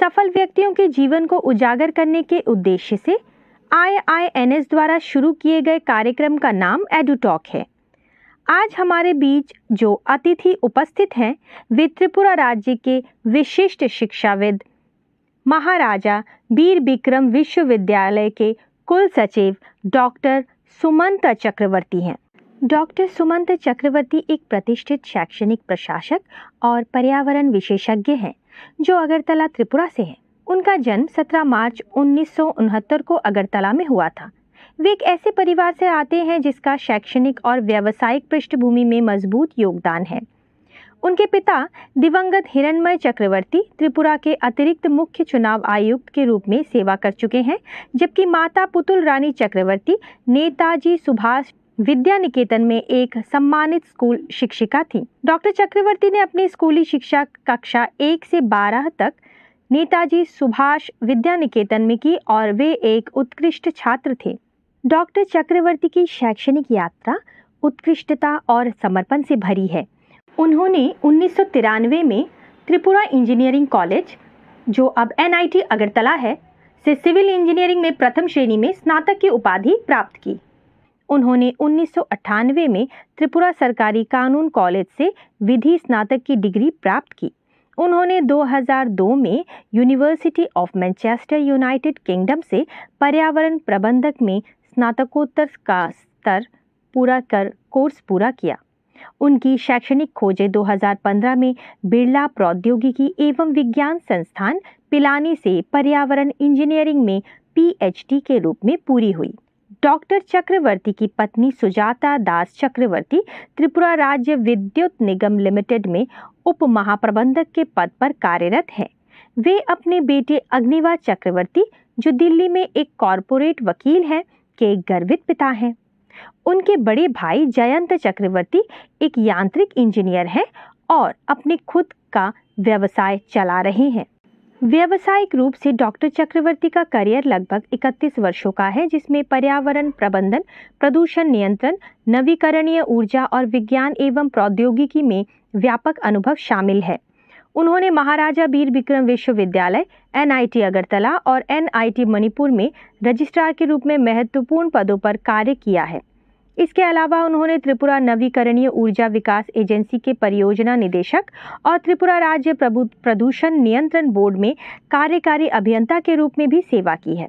सफल व्यक्तियों के जीवन को उजागर करने के उद्देश्य से IINS द्वारा शुरू किए गए कार्यक्रम का नाम एडुटॉक है। आज हमारे बीच जो अतिथि उपस्थित हैं वे त्रिपुरा राज्य के विशिष्ट शिक्षाविद, महाराजा बीर बिक्रम विश्वविद्यालय के कुल सचिव डॉक्टर सुमंत चक्रवर्ती हैं। डॉक्टर सुमंत चक्रवर्ती एक प्रतिष्ठित शैक्षणिक प्रशासक और पर्यावरण विशेषज्ञ हैं जो अगरतला त्रिपुरा से हैं। उनका जन्म 17 मार्च 1969 को अगरतला में हुआ था। वे एक ऐसे परिवार से आते हैं जिसका शैक्षणिक और व्यावसायिक पृष्ठभूमि में मजबूत योगदान है। उनके पिता दिवंगत हिरणमय चक्रवर्ती त्रिपुरा के अतिरिक्त मुख्य चुनाव आयुक्त के रूप में सेवा कर चुके हैं, जबकि माता पुतुल रानी चक्रवर्ती नेताजी सुभाष विद्या निकेतन में एक सम्मानित स्कूल शिक्षिका थी। डॉक्टर चक्रवर्ती ने अपनी स्कूली शिक्षा कक्षा 1 से 12 तक नेताजी सुभाष विद्या निकेतन में की और वे एक उत्कृष्ट छात्र थे। डॉक्टर चक्रवर्ती की शैक्षणिक यात्रा उत्कृष्टता और समर्पण से भरी है। उन्होंने 1993 में त्रिपुरा इंजीनियरिंग कॉलेज, जो अब NIT अगरतला है, से सिविल इंजीनियरिंग में प्रथम श्रेणी में स्नातक की उपाधि प्राप्त की। उन्होंने 1998 में त्रिपुरा सरकारी कानून कॉलेज से विधि स्नातक की डिग्री प्राप्त की। उन्होंने 2002 में university of Manchester, United kingdom से पर्यावरण प्रबंधक में स्नातकोत्तर का स्तर पूरा कर कोर्स पूरा किया। उनकी शैक्षणिक खोजें 2015 में बिरला प्रौद्योगिकी एवं विज्ञान संस्थान पिलानी से पर्यावरण इंजीनियरिंग में PhD के रूप में पूरी हुई। डॉक्टर चक्रवर्ती की पत्नी सुजाता दास चक्रवर्ती त्रिपुरा राज्य विद्युत निगम लिमिटेड में उप महाप्रबंधक के पद पर कार्यरत हैं। वे अपने बेटे अग्निवा चक्रवर्ती, जो दिल्ली में एक कॉरपोरेट वकील हैं, के गर्वित पिता हैं। उनके बड़े भाई जयंत चक्रवर्ती एक यांत्रिक इंजीनियर हैं और अपने खुद का व्यवसाय चला रहे हैं। व्यावसायिक रूप से डॉक्टर चक्रवर्ती का करियर लगभग 31 वर्षों का है, जिसमें पर्यावरण प्रबंधन, प्रदूषण नियंत्रण, नवीकरणीय ऊर्जा और विज्ञान एवं प्रौद्योगिकी में व्यापक अनुभव शामिल है। उन्होंने महाराजा बीर बिक्रम विश्वविद्यालय, NIT अगरतला और NIT मणिपुर में रजिस्ट्रार के रूप में महत्वपूर्ण पदों पर कार्य किया है। इसके अलावा उन्होंने त्रिपुरा नवीकरणीय ऊर्जा विकास एजेंसी के परियोजना निदेशक और त्रिपुरा राज्य प्रदूषण नियंत्रण बोर्ड में कार्यकारी अभियंता के रूप में भी सेवा की है।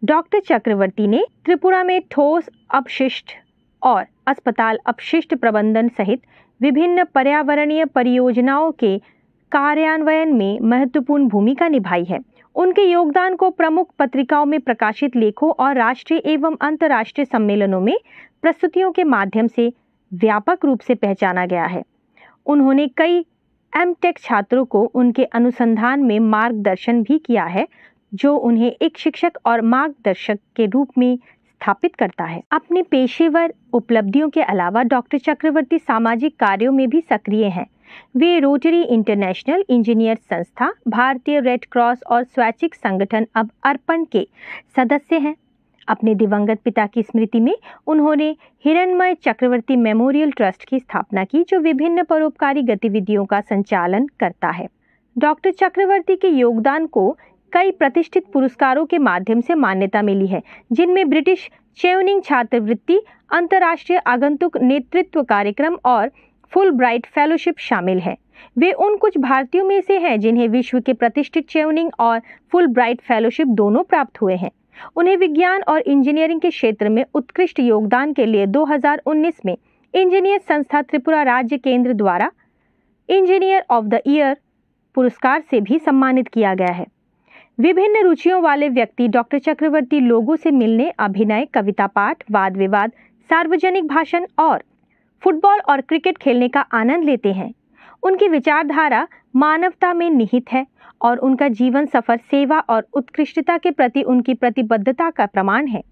डॉक्टर चक्रवर्ती ने त्रिपुरा में ठोस अपशिष्ट और अस्पताल अपशिष्ट प्रबंधन सहित विभिन्न पर्यावरणीय परियोजनाओं के कार्यान्वयन में महत्वपूर्ण भूमिका निभाई है। उनके योगदान को प्रमुख पत्रिकाओं में प्रकाशित लेखों और राष्ट्रीय एवं अंतर्राष्ट्रीय सम्मेलनों में प्रस्तुतियों के माध्यम से व्यापक रूप से पहचाना गया है। उन्होंने कई MTech छात्रों को उनके अनुसंधान में मार्गदर्शन भी किया है, जो उन्हें एक शिक्षक और मार्गदर्शक के रूप में स्थापित करता है। अपने पेशेवर उपलब्धियों के अलावा डॉक्टर चक्रवर्ती सामाजिक कार्यों में भी सक्रिय हैं। वे रोटरी इंटरनेशनल इंजीनियर संस्था, भारतीय रेड क्रॉस और स्वैच्छिक संगठन अब अर्पण के सदस्य हैं। अपने दिवंगत पिता की स्मृति में उन्होंने हिरणमय चक्रवर्ती मेमोरियल ट्रस्ट की स्थापना की, जो विभिन्न परोपकारी गतिविधियों का संचालन करता है। डॉक्टर चक्रवर्ती के योगदान को कई प्रतिष्ठित पुरस्कारों के माध्यम से मान्यता मिली है, जिनमें ब्रिटिश चेवनिंग छात्रवृत्ति, अंतर्राष्ट्रीय आगंतुक नेतृत्व कार्यक्रम और फुल ब्राइट फेलोशिप शामिल है। वे उन कुछ भारतीयों में से हैं जिन्हें विश्व के प्रतिष्ठित चेवनिंग और फुल ब्राइट फेलोशिप दोनों प्राप्त हुए हैं। उन्हें विज्ञान और इंजीनियरिंग के क्षेत्र में उत्कृष्ट योगदान के लिए 2019 में इंजीनियर संस्था त्रिपुरा राज्य केंद्र द्वारा इंजीनियर ऑफ द ईयर पुरस्कार से भी सम्मानित किया गया है। विभिन्न रुचियों वाले व्यक्ति डॉक्टर चक्रवर्ती लोगों से मिलने, अभिनय, कविता पाठ, वाद विवाद, सार्वजनिक भाषण और फुटबॉल और क्रिकेट खेलने का आनंद लेते हैं। उनकी विचारधारा मानवता में निहित है और उनका जीवन सफर सेवा और उत्कृष्टता के प्रति उनकी प्रतिबद्धता का प्रमाण है।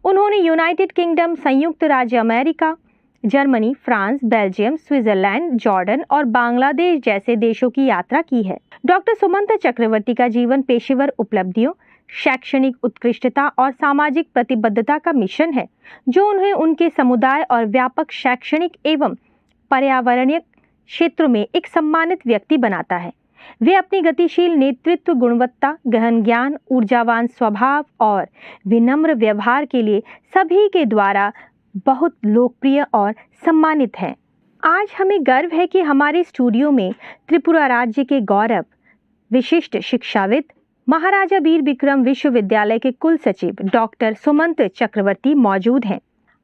उन्होंने यूनाइटेड किंगडम, संयुक्त राज्य America, Germany, France, Belgium, Switzerland, Jordan और बांग्लादेश जैसे देशों की यात्रा की है। डॉक्टर सुमंत चक्रवर्ती का जीवन पेशेवर उपलब्धियों, शैक्षणिक उत्कृष्टता और सामाजिक प्रतिबद्धता का मिश्रण है, जो उन्हें उनके समुदाय और व्यापक शैक्षणिक एवं पर्यावरणीय क्षेत्रों में एक सम्मानित व्यक्ति बनाता है। वे अपनी गतिशील नेतृत्व गुणवत्ता, गहन ज्ञान, ऊर्जावान स्वभाव और विनम्र व्यवहार के लिए सभी के द्वारा बहुत लोकप्रिय और सम्मानित हैं। आज हमें गर्व है कि हमारे स्टूडियो में त्रिपुरा राज्य के गौरव, विशिष्ट शिक्षाविद, महाराजा वीर विक्रम विश्वविद्यालय के कुल सचिव डॉक्टर सुमंत चक्रवर्ती मौजूद हैं।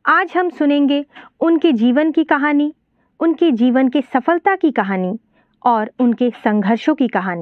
आज हम सुनेंगे उनके जीवन की कहानी, उनके जीवन की सफलता की कहानी और उनके संघर्षों की कहानी।